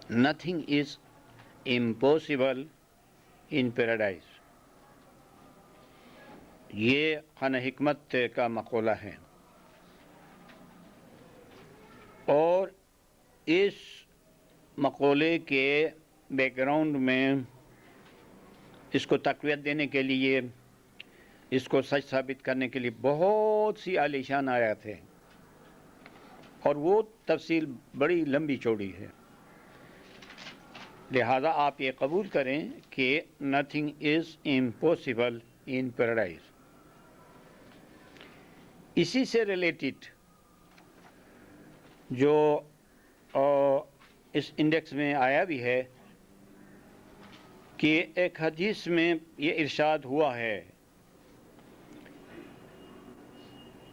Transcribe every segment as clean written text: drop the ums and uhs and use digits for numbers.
nothing is impossible in paradise. یہ خانہ حکمت کا مقولہ ہے، اور اس مقولے کے بیک گراؤنڈ میں اس کو تقویت دینے کے لیے، اس کو سچ ثابت کرنے کے لیے بہت سی عالیشان آیات ہیں، اور وہ تفصیل بڑی لمبی چوڑی ہے. لہذا آپ یہ قبول کریں کہ nothing is impossible in paradise. اسی سے ریلیٹڈ جو اس انڈیکس میں آیا بھی ہے کہ ایک حدیث میں یہ ارشاد ہوا ہے،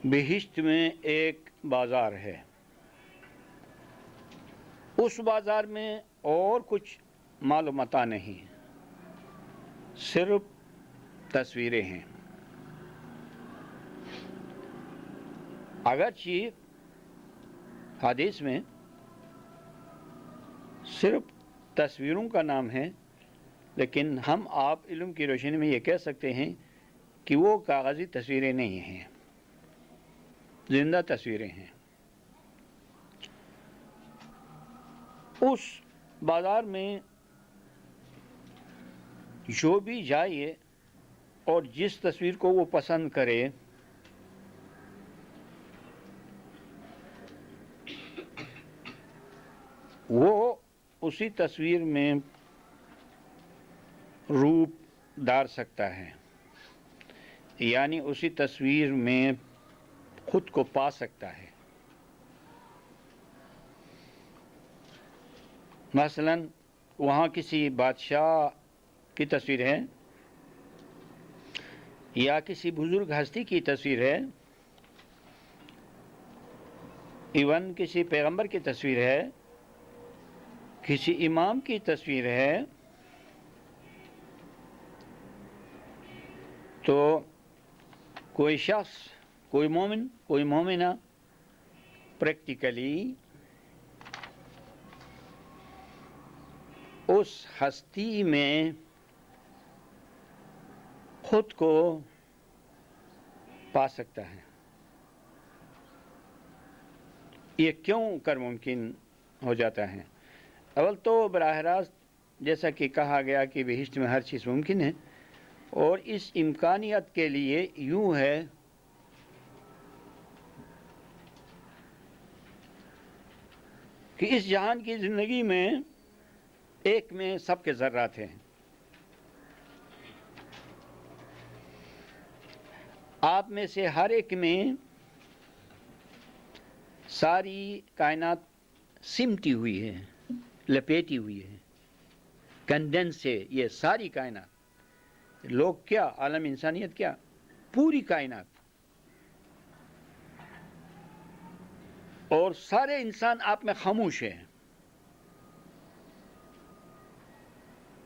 بہشت میں ایک بازار ہے، اس بازار میں اور کچھ مال و متاع نہیں، صرف تصویریں ہیں. اگرچہ حدیث میں صرف تصویروں کا نام ہے، لیکن ہم آپ علم کی روشنی میں یہ کہہ سکتے ہیں کہ وہ کاغذی تصویریں نہیں ہیں، زندہ تصویریں ہیں. اس بازار میں جو بھی جائے اور جس تصویر کو وہ پسند کرے، وہ اسی تصویر میں روپ ڈال سکتا ہے، یعنی اسی تصویر میں خود کو پا سکتا ہے. مثلا وہاں کسی بادشاہ کی تصویر ہے، یا کسی بزرگ ہستی کی تصویر ہے، ایون کسی پیغمبر کی تصویر ہے، کسی امام کی تصویر ہے، تو کوئی شخص، کوئی مومن، کوئی مومنہ پریکٹیکلی اس ہستی میں خود کو پا سکتا ہے. یہ کیوں کر ممکن ہو جاتا ہے؟ اول تو براہ راست جیسا کہ کہا گیا کہ بہشت میں ہر چیز ممکن ہے، اور اس امکانیت کے لیے یوں ہے کہ اس جہان کی زندگی میں ایک میں سب کے ذرات ہیں. آپ میں سے ہر ایک میں ساری کائنات سمٹی ہوئی ہے، لپیٹی ہوئی ہے، کنڈنس ہے یہ ساری کائنات. لوگ کیا، عالم انسانیت کیا، پوری کائنات. اور سارے انسان آپ میں خاموش ہیں،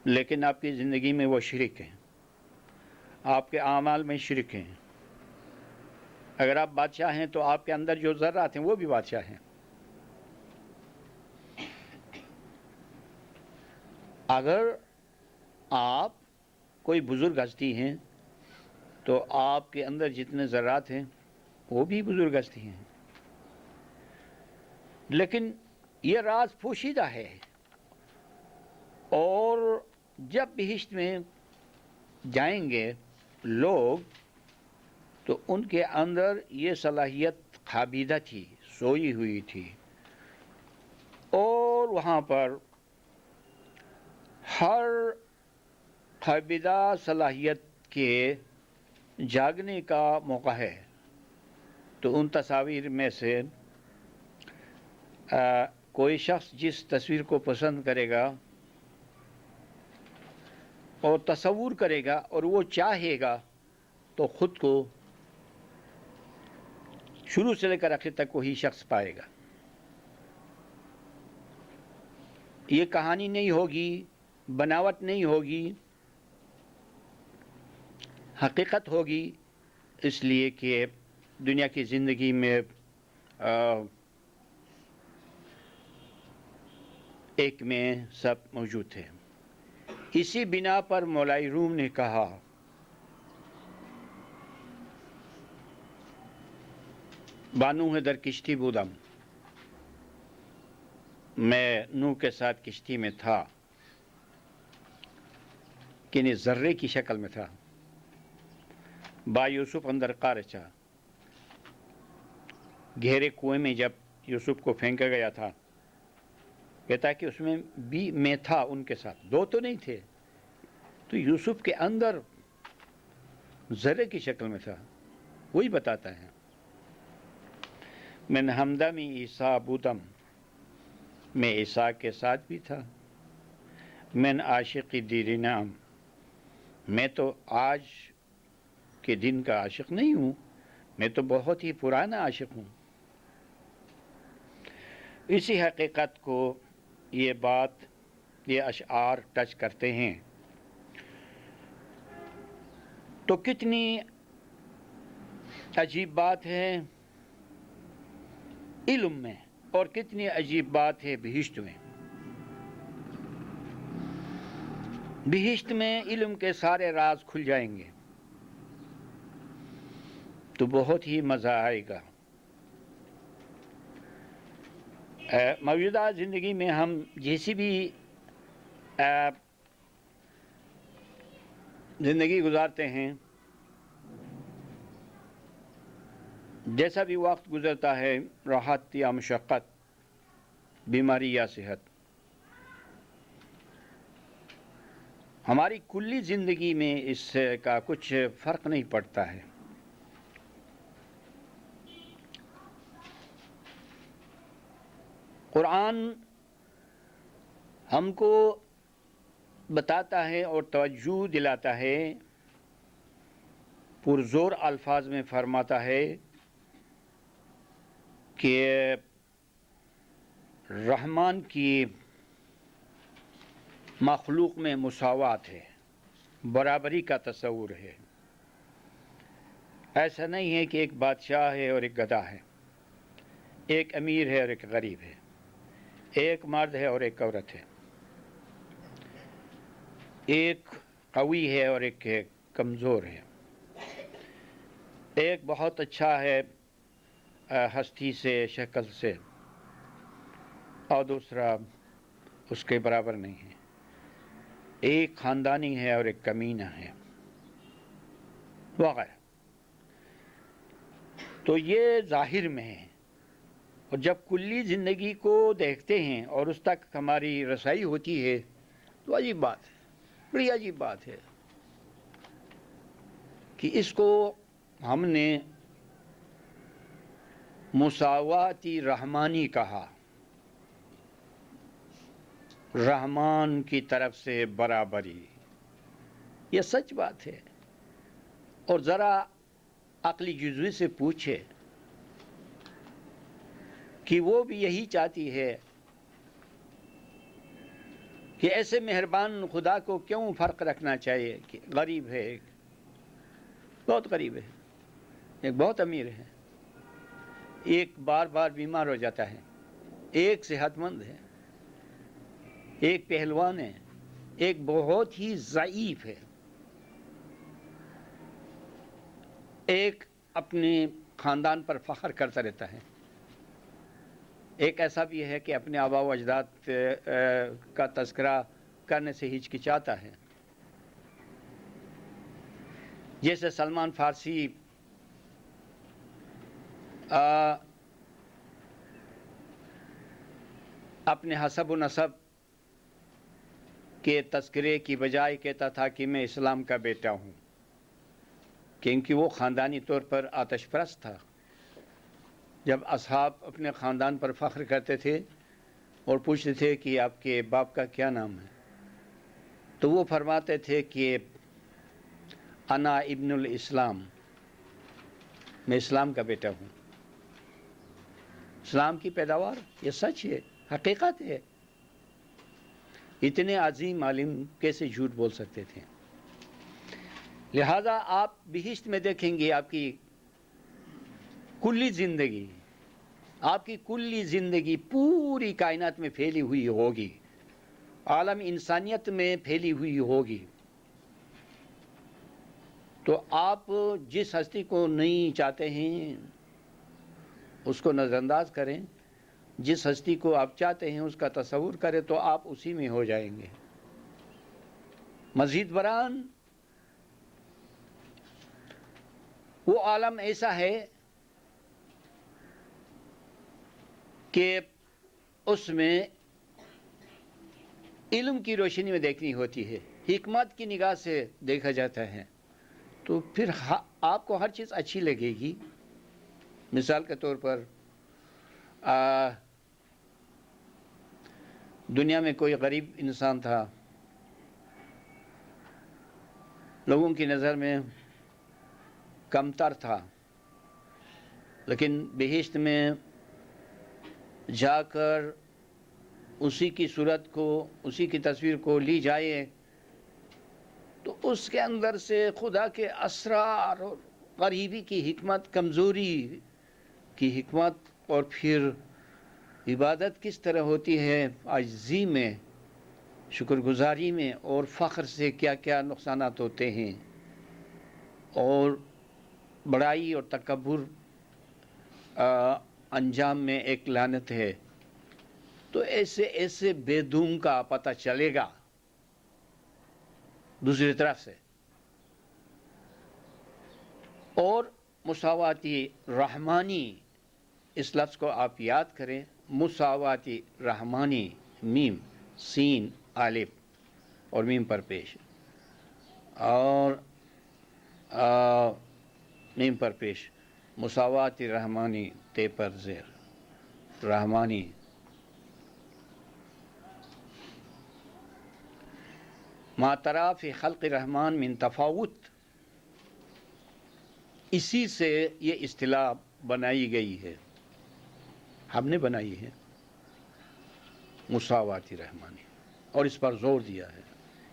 لیکن آپ کی زندگی میں وہ شریک ہیں، آپ کے اعمال میں شریک ہیں. اگر آپ بادشاہ ہیں تو آپ کے اندر جو ذرات ہیں وہ بھی بادشاہ ہیں. اگر آپ کوئی بزرگ ہستی ہیں تو آپ کے اندر جتنے ذرات ہیں وہ بھی بزرگ ہستی ہیں. لیکن یہ راز پوشیدہ ہے، اور جب بہشت میں جائیں گے لوگ تو ان کے اندر یہ صلاحیت خابیدہ تھی، سوئی ہوئی تھی، اور وہاں پر ہر خابیدہ صلاحیت کے جاگنے کا موقع ہے. تو ان تصاویر میں سے کوئی شخص جس تصویر کو پسند کرے گا اور تصور کرے گا اور وہ چاہے گا تو خود کو شروع سے لے کر آخر تک وہی شخص پائے گا. یہ کہانی نہیں ہوگی، بناوٹ نہیں ہوگی، حقیقت ہوگی. اس لیے کہ دنیا کی زندگی میں ایک میں سب موجود تھے. اسی بنا پر مولائی روم نے کہا بانو ہے در کشتی بودم، میں نوح کے ساتھ کشتی میں تھا کہ ذرے کی شکل میں تھا. با یوسف اندر قارچا، گہرے کنویں میں جب یوسف کو پھینکا گیا تھا، کہتا ہے کہ اس میں بھی میں تھا ان کے ساتھ، دو تو نہیں تھے. تو یوسف کے اندر ذرے کی شکل میں تھا، وہی بتاتا ہے. من ہمدمی عیسیٰ بودم، میں عیسیٰ کے ساتھ بھی تھا. من عاشقی دیر نام، میں تو آج کے دن کا عاشق نہیں ہوں، میں تو بہت ہی پرانا عاشق ہوں. اسی حقیقت کو یہ اشعار ٹچ کرتے ہیں. تو کتنی عجیب بات ہے علم میں، اور کتنی عجیب بات ہے بہشت میں. بہشت میں علم کے سارے راز کھل جائیں گے تو بہت ہی مزہ آئے گا. موجودہ زندگی میں ہم جیسی بھی زندگی گزارتے ہیں، جیسا بھی وقت گزرتا ہے، راحت یا مشقت، بیماری یا صحت، ہماری کلی زندگی میں اس کا کچھ فرق نہیں پڑتا ہے. قرآن ہم کو بتاتا ہے اور توجہ دلاتا ہے، پرزور الفاظ میں فرماتا ہے کہ رحمان کی مخلوق میں مساوات ہے، برابری کا تصور ہے. ایسا نہیں ہے کہ ایک بادشاہ ہے اور ایک گدھا ہے، ایک امیر ہے اور ایک غریب ہے، ایک مرد ہے اور ایک عورت ہے، ایک قوی ہے اور ایک کمزور ہے، ایک بہت اچھا ہے ہستی سے، شکل سے، اور دوسرا اس کے برابر نہیں ہے، ایک خاندانی ہے اور ایک کمینہ ہے، وغیرہ. تو یہ ظاہر میں ہے، اور جب کلی زندگی کو دیکھتے ہیں اور اس تک ہماری رسائی ہوتی ہے تو عجیب بات ہے، بڑی عجیب بات ہے کہ اس کو ہم نے مساواتی رحمانی کہا. رحمان کی طرف سے برابری، یہ سچ بات ہے. اور ذرا عقلی جزوی سے پوچھے کہ وہ بھی یہی چاہتی ہے کہ ایسے مہربان خدا کو کیوں فرق رکھنا چاہیے کہ غریب ہے، ایک بہت غریب ہے، ایک بہت امیر ہے، ایک بار بار بیمار ہو جاتا ہے، ایک صحت مند ہے، ایک پہلوان ہے، ایک بہت ہی ضعیف ہے، ایک اپنے خاندان پر فخر کرتا رہتا ہے، ایک ایسا بھی ہے کہ اپنے آباء و اجداد کا تذکرہ کرنے سے ہچکچاتا ہے. جیسے سلمان فارسی اپنے حسب و نسب کے تذکرے کی بجائے کہتا تھا کہ میں اسلام کا بیٹا ہوں، کیونکہ وہ خاندانی طور پر آتش پرست تھا. جب اصحاب اپنے خاندان پر فخر کرتے تھے اور پوچھتے تھے کہ آپ کے باپ کا کیا نام ہے، تو وہ فرماتے تھے کہ انا ابن الاسلام، میں اسلام کا بیٹا ہوں. اسلام کی پیداوار، یہ سچ ہے، حقیقت ہے. اتنے عظیم عالم کیسے جھوٹ بول سکتے تھے؟ لہذا آپ بہشت میں دیکھیں گے آپ کی کلی زندگی، آپ کی کلی زندگی پوری کائنات میں پھیلی ہوئی ہوگی، عالم انسانیت میں پھیلی ہوئی ہوگی، تو آپ جس ہستی کو نہیں چاہتے ہیں اس کو نظر انداز کریں، جس ہستی کو آپ چاہتے ہیں اس کا تصور کریں تو آپ اسی میں ہو جائیں گے۔ مزید برآں وہ عالم ایسا ہے کہ اس میں علم کی روشنی میں دیکھنی ہوتی ہے، حکمت کی نگاہ سے دیکھا جاتا ہے، تو پھر آپ کو ہر چیز اچھی لگے گی۔ مثال کے طور پر دنیا میں کوئی غریب انسان تھا، لوگوں کی نظر میں کمتر تھا، لیکن بہشت میں جا کر اسی کی صورت کو، اسی کی تصویر کو لی جائے تو اس کے اندر سے خدا کے اسرار اور غریبی کی حکمت، کمزوری کی حکمت، اور پھر عبادت کس طرح ہوتی ہے، عاجزی میں، شکر گزاری میں، اور فخر سے کیا کیا نقصانات ہوتے ہیں، اور بڑائی اور تکبر انجام میں ایک لعنت ہے، تو ایسے بے دھوم کا پتہ چلے گا۔ دوسری طرف سے اور مساواتی رحمانی، اس لفظ کو آپ یاد کریں، مساواتی رحمانی، میم، سین، الف اور میم پر پیش، اور میم پر پیش، مساواتی رحمانی، تے پر زیر، رحمانی۔ ما تری فی خلق رحمان من تفاوت، اسی سے یہ اصطلاح بنائی گئی ہے، ہم نے بنائی ہے، مساواتی رحمانی، اور اس پر زور دیا ہے،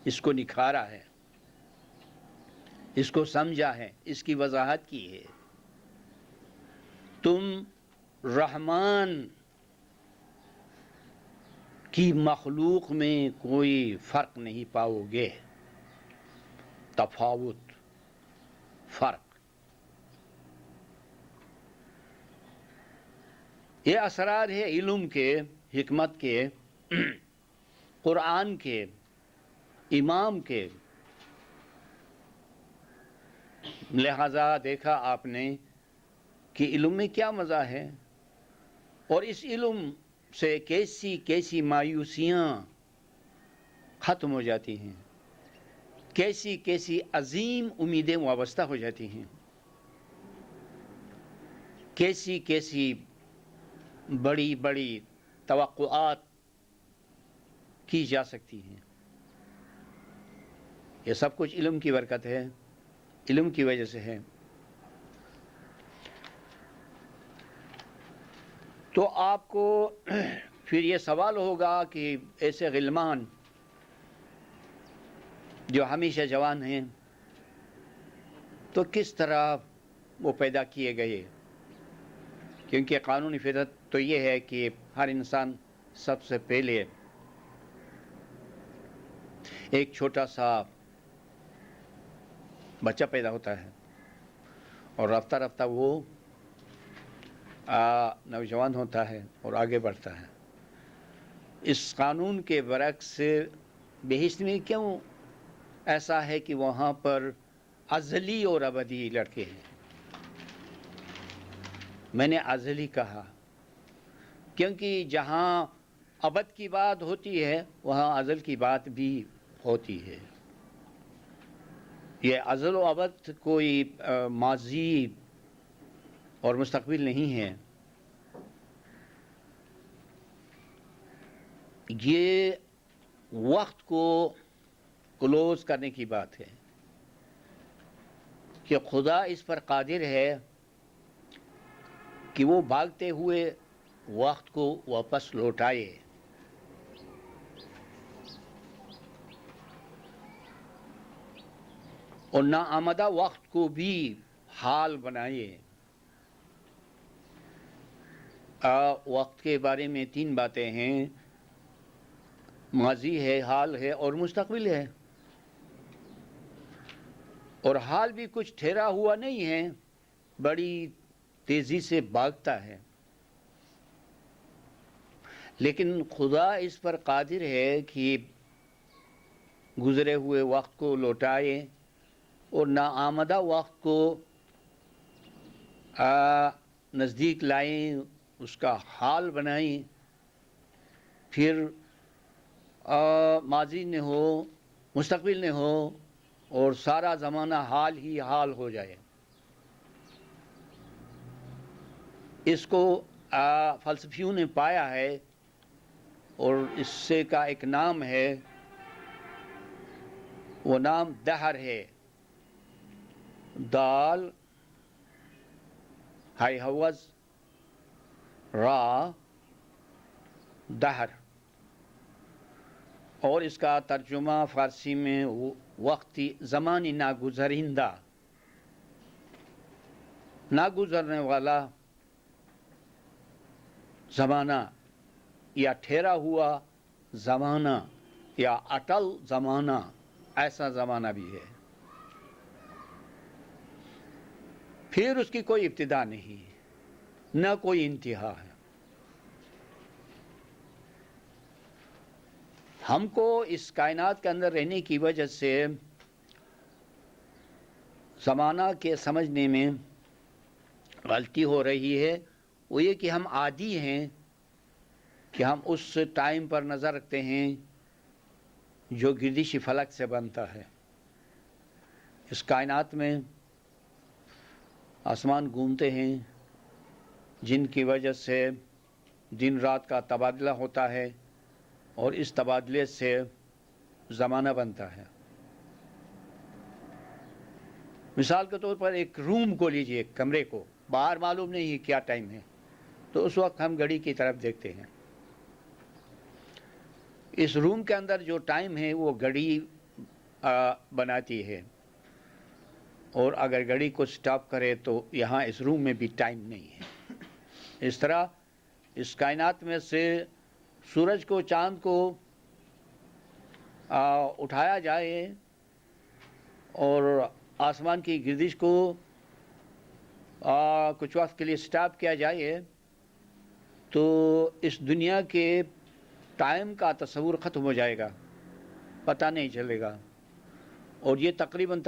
اس کو نکھارا ہے، اس کو سمجھا ہے، اس کی وضاحت کی ہے۔ تم رحمان کی مخلوق میں کوئی فرق نہیں پاؤ گے، تفاوت، فرق۔ یہ اسرار ہے علم کے، حکمت کے، قرآن کے، امام کے۔ لہذا دیکھا آپ نے کہ علم میں کیا مزہ ہے، اور اس علم سے کیسی کیسی مایوسیاں ختم ہو جاتی ہیں، کیسی کیسی عظیم امیدیں وابستہ ہو جاتی ہیں، کیسی کیسی بڑی بڑی توقعات کی جا سکتی ہیں۔ یہ سب کچھ علم کی برکت ہے، علم کی وجہ سے ہے۔ تو آپ کو پھر یہ سوال ہوگا کہ ایسے غلمان جو ہمیشہ جوان ہیں تو کس طرح وہ پیدا کیے گئے؟ کیونکہ قانونی فطرت تو یہ ہے کہ ہر انسان سب سے پہلے ایک چھوٹا سا بچہ پیدا ہوتا ہے، اور رفتہ رفتہ وہ نوجوان ہوتا ہے اور آگے بڑھتا ہے۔ اس قانون کے برعکس بہشت میں کیوں ایسا ہے کہ وہاں پر ازلی اور ابدی لڑکے ہیں؟ میں نے ازلی کہا کیونکہ جہاں ابد کی بات ہوتی ہے وہاں ازل کی بات بھی ہوتی ہے۔ یہ ازل و ابد کوئی ماضی اور مستقبل نہیں ہے، یہ وقت کو کلوز کرنے کی بات ہے کہ خدا اس پر قادر ہے کہ وہ بھاگتے ہوئے وقت کو واپس لوٹائے، اور ناآمدہ وقت کو بھی حال بنائے۔ وقت کے بارے میں 3 باتیں ہیں ماضی ہے، حال ہے اور مستقبل ہے، اور حال بھی کچھ ٹھہرا ہوا نہیں ہے، بڑی تیزی سے بھاگتا ہے، لیکن خدا اس پر قادر ہے کہ گزرے ہوئے وقت کو لوٹائے اور ناآمدہ وقت کو نزدیک لائیں، اس کا حال بنائیں، پھر ماضی نہ ہو، مستقبل نہ ہو، اور سارا زمانہ حال ہی حال ہو جائے۔ اس کو فلسفیوں نے پایا ہے، اور اس سے کا ایک نام ہے، وہ نام دہر ہے، دال ہائی ہوز را دہر، اور اس کا ترجمہ فارسی میں وقتی زمانی ناگزرندہ، ناگزرنے والا زمانہ، یا ٹھہرا ہوا زمانہ، یا اٹل زمانہ، ایسا زمانہ بھی ہے۔ پھر اس کی کوئی ابتدا نہیں، نہ کوئی انتہا ہے۔ ہم کو اس کائنات کے اندر رہنے کی وجہ سے زمانہ کے سمجھنے میں غلطی ہو رہی ہے، وہ یہ کہ ہم عادی ہیں کہ ہم اس ٹائم پر نظر رکھتے ہیں جو گردش فلک سے بنتا ہے۔ اس کائنات میں آسمان گھومتے ہیں، جن کی وجہ سے دن رات کا تبادلہ ہوتا ہے، اور اس تبادلے سے زمانہ بنتا ہے۔ مثال کے طور پر ایک روم کو لیجئے، ایک کمرے کو، باہر معلوم نہیں ہے کیا ٹائم ہے، تو اس وقت ہم گھڑی کی طرف دیکھتے ہیں۔ اس روم کے اندر جو ٹائم ہے وہ گھڑی بناتی ہے، اور اگر گھڑی کو سٹاپ کرے تو یہاں اس روم میں بھی ٹائم نہیں ہے۔ اس طرح اس کائنات میں سے سورج کو، چاند کو اٹھایا جائے اور آسمان کی گردش کو کچھ وقت کے لیے سٹاپ کیا جائے، تو اس دنیا کے ٹائم کا تصور ختم ہو جائے گا، پتہ نہیں چلے گا، اور یہ تقریباً